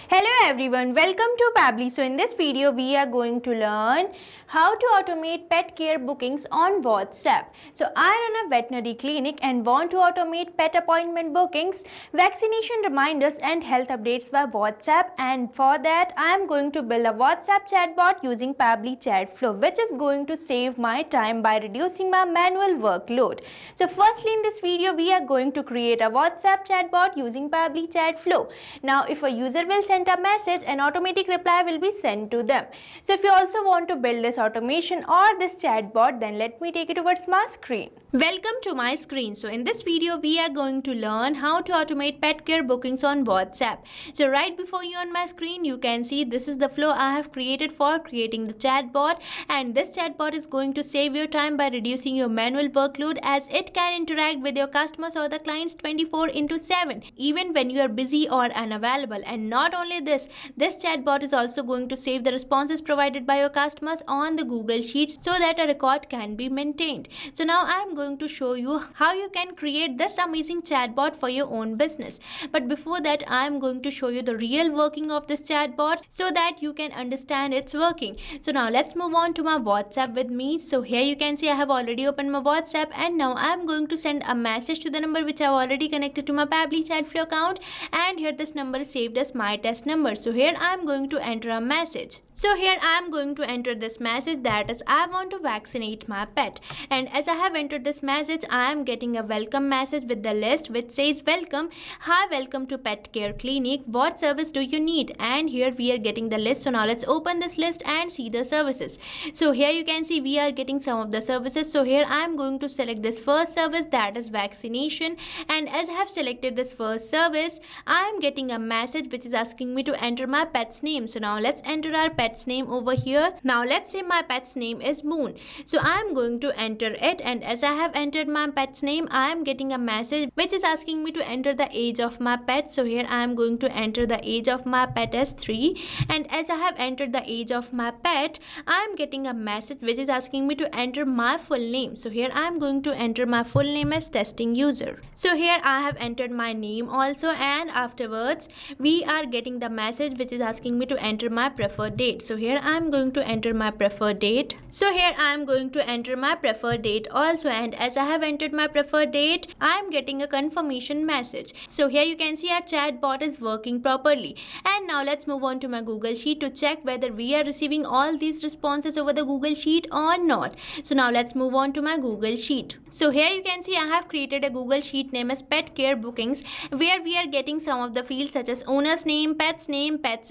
Hello everyone, welcome to Pabbly. So in this video we are going to learn how to automate pet care bookings on WhatsApp. So I run a veterinary clinic and want to automate pet appointment bookings, vaccination reminders and health updates by WhatsApp, and for that I am going to build a WhatsApp chatbot using Pabbly Chatflow, which is going to save my time by reducing my manual workload. So firstly in this video we are going to create a WhatsApp chatbot using Pabbly Chatflow. Now if a user will send a message, an automatic reply will be sent to them. So if you also want to build this automation or this chatbot, then let me take you towards my screen. Welcome to my screen. So in this video we are going to learn how to automate pet care bookings on WhatsApp. So right before you on my screen you can see this is the flow I have created for creating the chatbot, and this chatbot is going to save your time by reducing your manual workload, as it can interact with your customers or the clients 24/7 even when you are busy or unavailable. And not only this chatbot is also going to save the responses provided by your customers on the Google Sheets so that a record can be maintained. So now I am going to show you how you can create this amazing chatbot for your own business. But before that I am going to show you the real working of this chatbot so that you can understand its working. So now let's move on to my WhatsApp with me. So here you can see I have already opened my WhatsApp, and now I am going to send a message to the number which I have already connected to my Pabbly Chatflow account, and here this number is saved as my test number. So here I am going to enter a message. So here I am going to enter this message, that is I want to vaccinate my pet. And as I have entered this message, I am getting a welcome message with the list which says welcome. Hi, welcome to Pet Care Clinic. What service do you need? And here we are getting the list. So now let's open this list and see the services. So here you can see we are getting some of the services. So here I am going to select this first service, that is vaccination. And as I have selected this first service, I am getting a message which is asking me to enter my pet's name. So now let's enter our pet's name over here. Now let's say my pet's name is Moon. So I am going to enter it, and as I have entered my pet's name, I am getting a message which is asking me to enter the age of my pet. So here I am going to enter the age of my pet as 3, and as I have entered the age of my pet, I am getting a message which is asking me to enter my full name. So here I am going to enter my full name as testing user. So here I have entered my name also, and afterwards we are getting the message which is asking me to enter my preferred date. So here I am going to enter my preferred date. So here I am going to enter my preferred date also, and as I have entered my preferred date, I am getting a confirmation message. So here you can see our chatbot is working properly. And now let's move on to my Google Sheet to check whether we are receiving all these responses over the Google Sheet or not. So now let's move on to my Google Sheet. So here you can see I have created a Google Sheet name as Pet Care Bookings, where we are getting some of the fields such as owner's name, pet's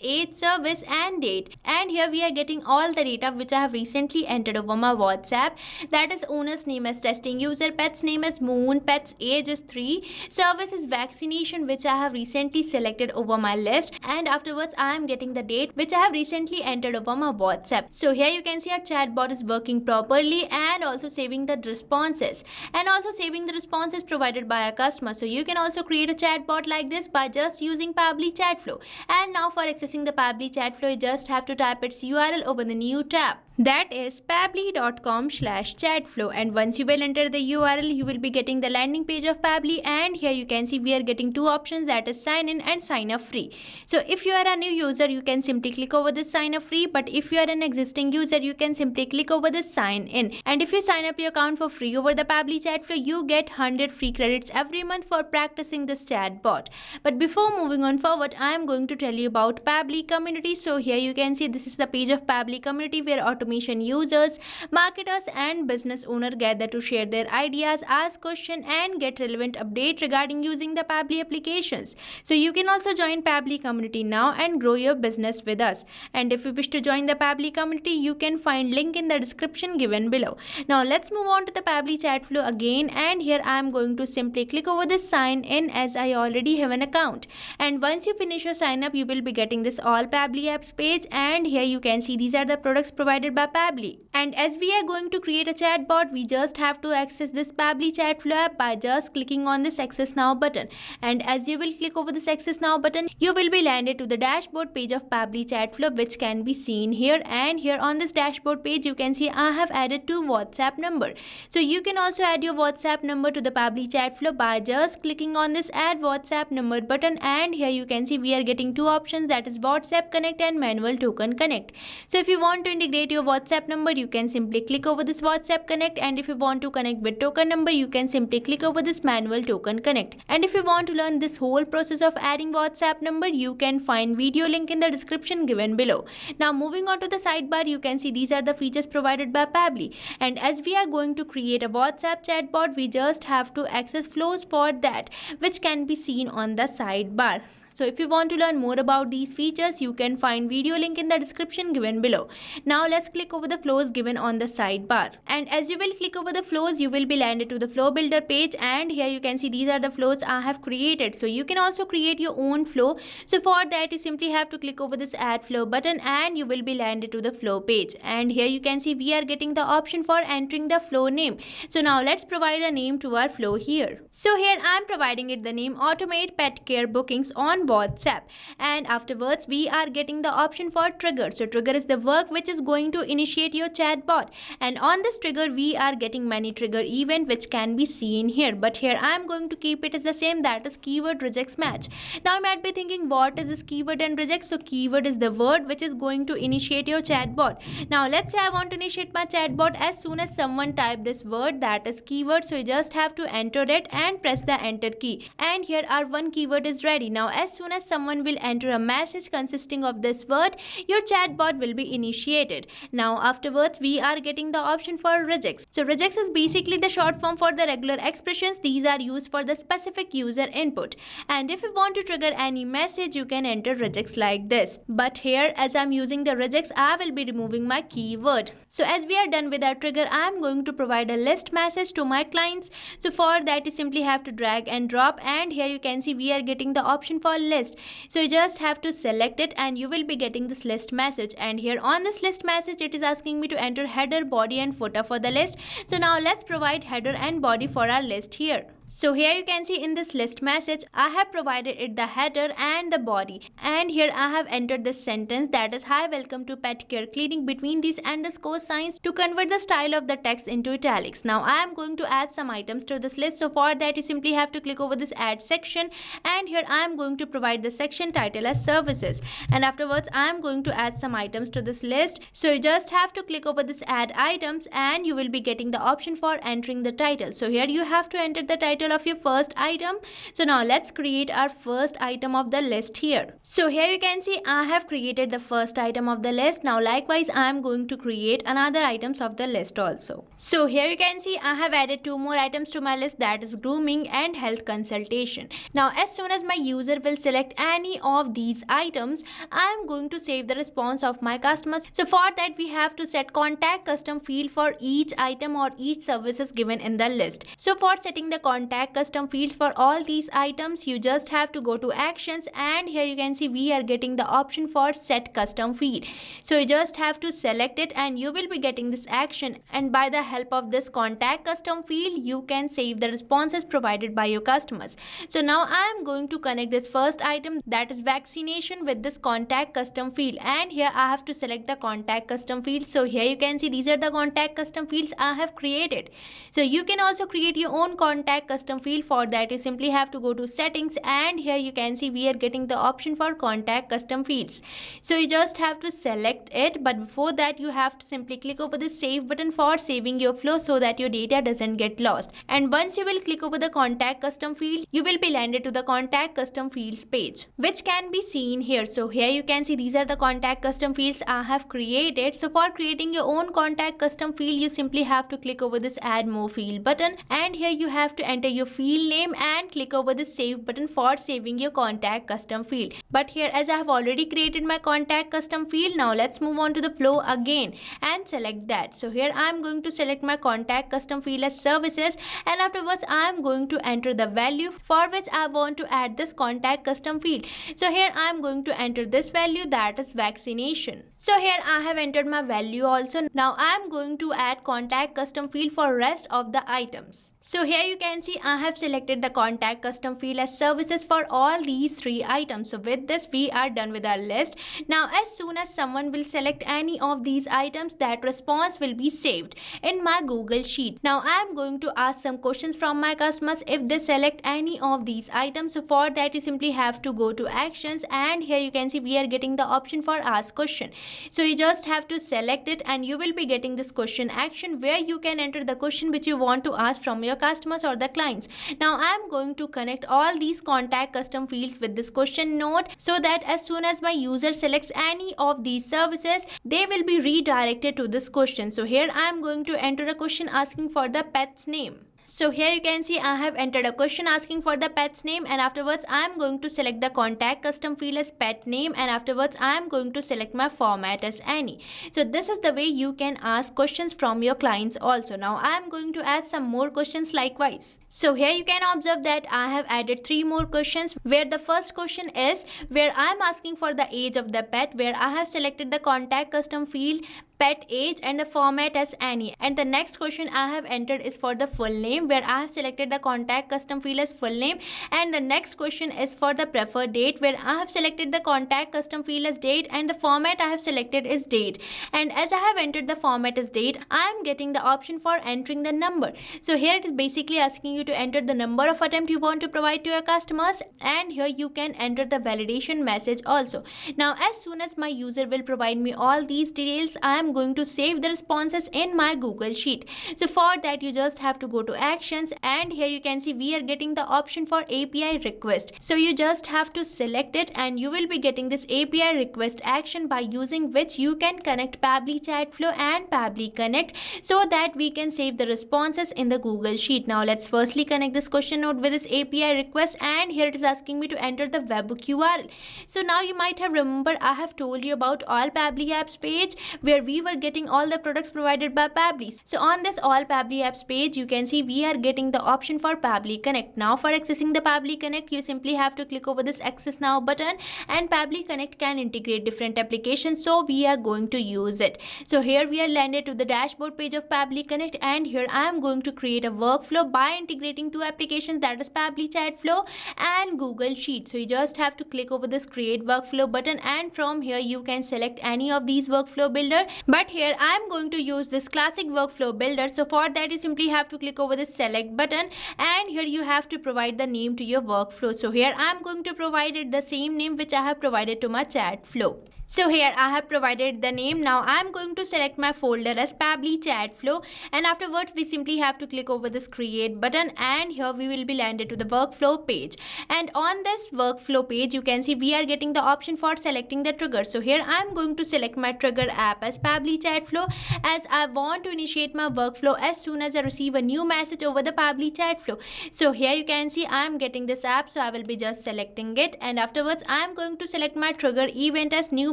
age, service and date. And here we are getting all the data which I have recently entered over my WhatsApp, that is owner's name as testing user, pet's name is Moon, pet's age is 3, service is vaccination which I have recently selected over my list, and afterwards I am getting the date which I have recently entered over my WhatsApp. So here you can see our chatbot is working properly and also saving the responses, and also saving the responses provided by a customer. So you can also create a chatbot like this by just using Pabbly Chatflow. And now for accessing the Pabbly Chatflow, you just have to type its URL over the new tab, that is pabbly.com/chatflow, and once you will enter the URL, you will be getting the landing page of Pabbly. And here you can see we are getting two options, that is sign in and sign up free. So if you are a new user, you can simply click over this sign up free, but if you are an existing user, you can simply click over this sign in. And if you sign up your account for free over the Pabbly Chatflow, you get 100 free credits every month for practicing this chatbot. But before moving on forward, I am going to tell you about Pabbly community. So here you can see this is the page of Pabbly community, where automation users, marketers and business owners gather to share their ideas, ask questions and get relevant updates regarding using the Pabbly applications. So you can also join Pabbly community now and grow your business with us. And if you wish to join the Pabbly community, you can find link in the description given below. Now let's move on to the Pabbly Chatflow again, and here I am going to simply click over this sign in, as I already have an account. And once you finish your sign up, you will be getting this all Pabbly apps page, and here you can see these are the products provided provided by Pabbly. And as we are going to create a chatbot, we just have to access this Pabbly Chatflow app by just clicking on this Access Now button. And as you will click over this Access Now button, you will be landed to the dashboard page of Pabbly Chatflow, which can be seen here. And here on this dashboard page, you can see I have added 2 WhatsApp number. So you can also add your WhatsApp number to the Pabbly Chatflow by just clicking on this Add WhatsApp number button. And here you can see we are getting 2 options, that is WhatsApp Connect and Manual Token Connect. So if you want to integrate your WhatsApp number, you can simply click over this WhatsApp Connect, and if you want to connect with token number, you can simply click over this Manual Token Connect. And if you want to learn this whole process of adding WhatsApp number, you can find video link in the description given below. Now moving on to the sidebar, you can see these are the features provided by Pabbly. And as we are going to create a WhatsApp chatbot, we just have to access flows for that, which can be seen on the sidebar. So if you want to learn more about these features, you can find video link in the description given below. Now let's click over the flows given on the sidebar. And as you will click over the flows, you will be landed to the flow builder page, and here you can see these are the flows I have created. So you can also create your own flow. So for that, you simply have to click over this Add Flow button, and you will be landed to the flow page. And here you can see we are getting the option for entering the flow name. So now let's provide a name to our flow here. So here I am providing it the name Automate Pet Care Bookings on WhatsApp, and afterwards we are getting the option for trigger. So trigger is the work which is going to initiate your chatbot, and on this trigger we are getting many trigger event which can be seen here, but here I am going to keep it as the same, that is keyword rejects match. Now you might be thinking, what is this keyword and reject? So keyword is the word which is going to initiate your chatbot. Now let's say I want to initiate my chatbot as soon as someone type this word, that is keyword. So you just have to enter it and press the enter key, and here our one keyword is ready. Now as soon as someone will enter a message consisting of this word, your chatbot will be initiated. Now afterwards we are getting the option for rejects. So rejects is basically the short form for the regular expressions. These are used for the specific user input, and if you want to trigger any message, you can enter rejects like this. But here, as I'm using the rejects, I will be removing my keyword. So as we are done with our trigger, I am going to provide a list message to my clients. So for that, you simply have to drag and drop, and here you can see we are getting the option for list. So you just have to select it, and you will be getting this list message. And here on this list message, it is asking me to enter header, body and footer for the list. So now let's provide header and body for our list here. So here you can see in this list message, I have provided it the header and the body, and here I have entered this sentence, that is, hi, welcome to Pet Care Clinic, between these underscore signs to convert the style of the text into italics. Now I am going to add some items to this list. So for that, you simply have to click over this add section, and here I am going to provide the section title as services, and afterwards I am going to add some items to this list. So you just have to click over this add items, and you will be getting the option for entering the title. So here you have to enter the title of your first item. So now let's create our first item of the list here. So here you can see I have created the first item of the list. Now likewise I am going to create another items of the list also. So here you can see I have added 2 more items to my list, that is grooming and health consultation. Now as soon as my user will select any of these items, I am going to save the response of my customers. So for that, we have to set contact custom field for each item or each services given in the list. So for setting the contact custom fields for all these items, you just have to go to actions, and here you can see we are getting the option for set custom field. So you just have to select it, and you will be getting this action, and by the help of this contact custom field, you can save the responses provided by your customers. So now I am going to connect this first item, that is vaccination, with this contact custom field, and here I have to select the contact custom field. So here you can see these are the contact custom fields I have created. So you can also create your own contact custom field. For that, you simply have to go to settings, and here you can see we are getting the option for contact custom fields. So you just have to select it, but before that you have to simply click over the save button for saving your flow so that your data doesn't get lost. And once you will click over the contact custom field, you will be landed to the contact custom fields page, which can be seen here. So here you can see these are the contact custom fields I have created. So for creating your own contact custom field, you simply have to click over this add more field button, and here you have to enter enter your field name and click over the save button for saving your contact custom field. But here, as I have already created my contact custom field, now let's move on to the flow again and select that. So here I am going to select my contact custom field as services, and afterwards I am going to enter the value for which I want to add this contact custom field. So here I am going to enter this value, that is vaccination. So here I have entered my value also. Now I am going to add contact custom field for rest of the items. So here you can see I have selected the contact custom field as services for all these 3 items. So with this we are done with our list. Now as soon as someone will select any of these items, that response will be saved in my Google Sheet. Now I am going to ask some questions from my customers if they select any of these items. So for that you simply have to go to actions, and here you can see we are getting the option for ask question. So you just have to select it and you will be getting this question action where you can enter the question which you want to ask from your customers or the clients. Now I am going to connect all these contact custom fields with this question node so that as soon as my user selects any of these services, they will be redirected to this question. So here I am going to enter a question asking for the pet's name. So here you can see I have entered a question asking for the pet's name, and afterwards I am going to select the contact custom field as pet name, and afterwards I am going to select my format as any. So this is the way you can ask questions from your clients also. Now I am going to add some more questions likewise. So here you can observe that I have added 3 more questions, where the first question is where I am asking for the age of the pet, where I have selected the contact custom field pet age and the format as any. And the next question I have entered is for the full name, where I have selected the contact custom field as full name. And the next question is for the preferred date, where I have selected the contact custom field as date and the format I have selected is date. And as I have entered the format as date, I am getting the option for entering the number. So here it is basically asking you to enter the number of attempt you want to provide to your customers, and here you can enter the validation message also. Now as soon as my user will provide me all these details, I am going to save the responses in my Google Sheet. So for that you just have to go to actions, and here you can see we are getting the option for API request. So you just have to select it and you will be getting this API request action, by using which you can connect Pabbly Chatflow and Pabbly Connect so that we can save the responses in the Google Sheet. Now let's firstly connect this question node with this API request, and here it is asking me to enter the webhook URL. So now you might have remembered I have told you about all Pabbly apps page where we were getting all the products provided by Pabbly. So on this all Pabbly apps page you can see we are getting the option for Pabbly Connect. Now for accessing the Pabbly Connect you simply have to click over this access now button, and Pabbly Connect can integrate different applications, so we are going to use it. So here we are landed to the dashboard page of Pabbly Connect, and here I am going to create a workflow by integrating 2 applications, that is Pabbly Chatflow and Google Sheet. So you just have to click over this create workflow button, and from here you can select any of these workflow builder. But here I am going to use this classic workflow builder. So for that you simply have to click over this select button, and here you have to provide the name to your workflow. So here I am going to provide it the same name which I have provided to my Chatflow. So here I have provided the name. Now I am going to select my folder as Pabbly Chatflow, and afterwards we simply have to click over this create button, and here we will be landed to the workflow page. And on this workflow page you can see we are getting the option for selecting the trigger. So here I am going to select my trigger app as Pabbly Chatflow, as I want to initiate my workflow as soon as I receive a new message over the Pabbly Chatflow. So here you can see I am getting this app, so I will be just selecting it, and afterwards I am going to select my trigger event as new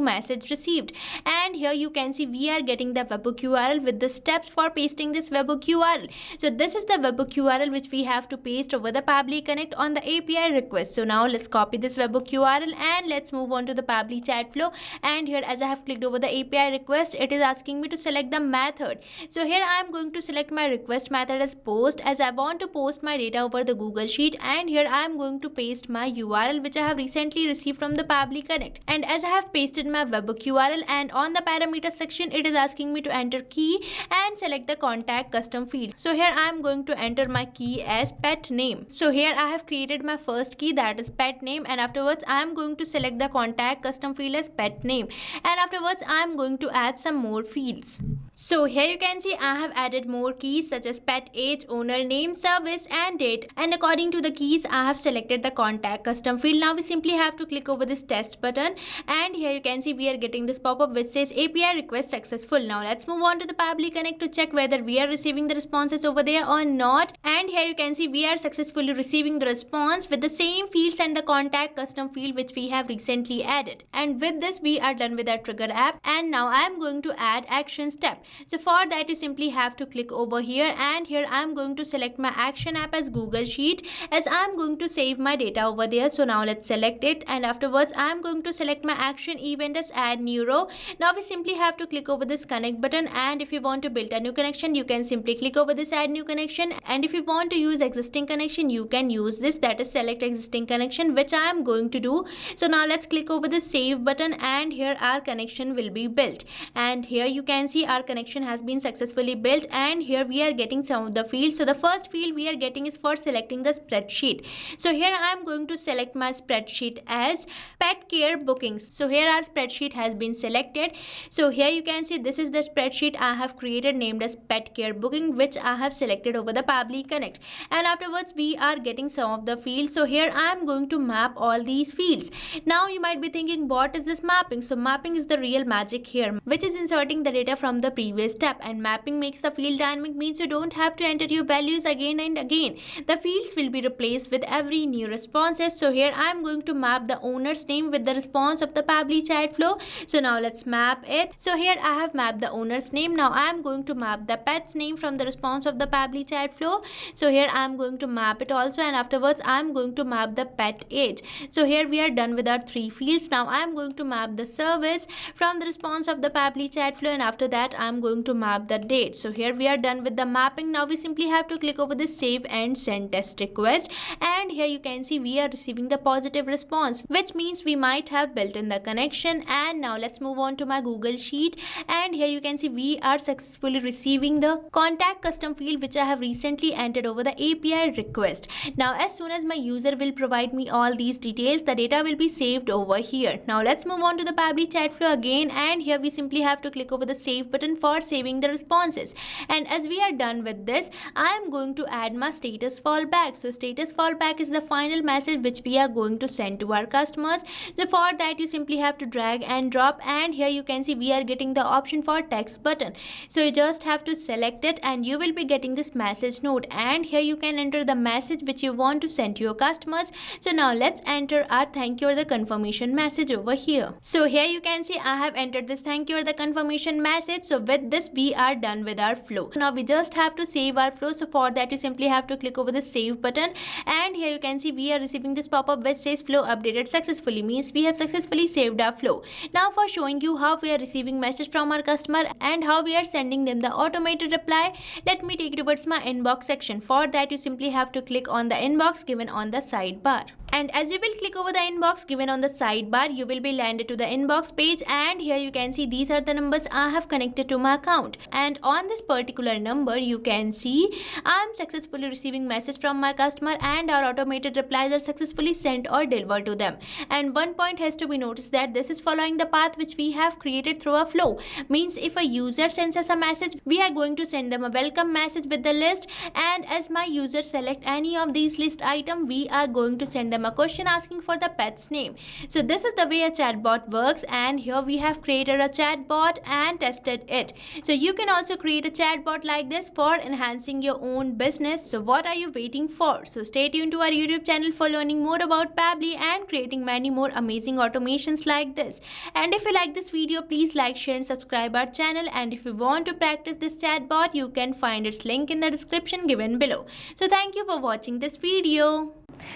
message received. And here you can see we are getting the webhook URL with the steps for pasting this webhook URL. So this is the webhook URL which we have to paste over the Pabbly Connect on the API request. So now let's copy this webhook URL and let's move on to the Pabbly Chatflow. And here as I have clicked over the API request, it is asking me to select the method. So here I am going to select my request method as post, as I want to post my data over the Google Sheet, and here I am going to paste my URL which I have recently received from the Pabbly Connect. And as I have pasted my webhook URL, and on the parameter section it is asking me to enter key and select the contact custom field. So here I am going to enter my key as pet name. So here I have created my first key, that is pet name, and afterwards I am going to select the contact custom field as pet name, and afterwards I am going to add some more fields. So here you can see I have added more keys such as pet age, owner name, service and date, and according to the keys I have selected the contact custom field. Now we simply have to click over this test button, and here you can see we are getting this pop-up which says says API request successful. Now let's move on to the Pabbly Connect to check whether we are receiving the responses over there or not. And here you can see we are successfully receiving the response with the same fields and the contact custom field which we have recently added. And with this we are done with our trigger app, and now I am going to add action step. So for that you simply have to click over here, and here I am going to select my action app as Google Sheet, as I am going to save my data over there. So now let's select it, and afterwards I am going to select my action event as add new row. Now we simply have to click over this connect button, and if you want to build a new connection you can simply click over this add new connection, and if you want to use existing connection you can use this, that is select existing connection, which I am going to do. So now let's click over the save button, and here our connection will be built, and here you can see our connection has been successfully built, and here we are getting some of the fields. So the first field we are getting is for selecting the spreadsheet. So here I am going to select my spreadsheet as pet care bookings. So here our spreadsheet has been selected. So here you can see this is the spreadsheet I have created named as pet care booking, which I have selected over the Pabbly Connect, and afterwards we are getting some of the fields. So here I am going to map all these fields. Now you might be thinking, what is this mapping? So mapping is the real magic here, which is inserting the data from the previous step, and mapping makes the field dynamic, means you don't have to enter your values again and again. The fields will be replaced with every new responses. So here I am going to map the owner's name with the response of the Pabbly chat flow. So now let's map it. So here I have mapped the owner's name. Now I am going to map the pet's name from the response of the Pabbly chat flow. So here I am going to map it also, and afterwards I am going to map the pet age. So here we are done with our three fields. Now I am going to map the service from the response of the Pabbly chat flow, and after that I am going to map the date. So here we are done with the mapping. Now we simply have to click over the save and send test request, and here you can see we are receiving the positive response, which means we might have built in the connection. And now let's move on to my Google Sheet, and here you can see we are successfully receiving the contact custom field which I have recently entered over the API request. Now as soon as my user will provide me all these details, the data will be saved over here. Now let's move on to the Pabbly chat flow again, and here we simply have to click over the save button for saving the responses. And as we are done with this, I am going to add my status fallback. So status fallback is the final message which we are going to send to our customers. So for that you simply have to drag and drop, and here you can see we are getting the option for text button. So you just have to select it, and you will be getting this message node, and here you can enter the message which you want to send to your customers. So now let's enter our thank you or the confirmation message over here. So here you can see I have entered this thank you or the confirmation message. So with this we are done with our flow. Now we just have to save our flow. So for that you simply have to click over the save button, and here you can see we are receiving this pop-up which says flow updated successfully, means we have successfully saved our flow. Now for showing you how we are receiving message from our customer and how we are sending them the automated reply, let me take you towards my inbox section. For that you simply have to click on the inbox given on the sidebar, and as you will click over the inbox given on the sidebar, you will be landed to the inbox page, and here you can see these are the numbers I have connected to my account, and on this particular number you can see I am successfully receiving message from my customer, and our automated replies are successfully sent or delivered to them. And one point has to be noticed that this is following the path which we have created through a flow, means if a user sends us a message, we are going to send them a welcome message with the list, and as my user select any of these list item, we are going to send them a question asking for the pet's name. So this is the way a chatbot works, and here we have created a chatbot and tested it. So you can also create a chatbot like this for enhancing your own business. So what are you waiting for? So stay tuned to our YouTube channel for learning more about Pabbly and creating many more amazing automations like this. And if you like this video, please like, share and subscribe our channel, and if you want to practice this chatbot, you can find its link in the description given below. So thank you for watching this video.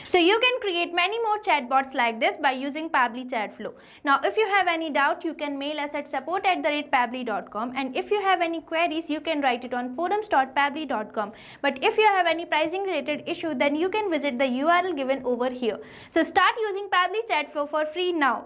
So you can create many more chatbots like this by using Pabbly Chatflow. Now if you have any doubt, you can mail us at support@pabbly.com, and if you have any queries, you can write it on forums.pabbly.com. But if you have any pricing related issue, then you can visit the URL given over here. So start using Pabbly Chatflow for free now.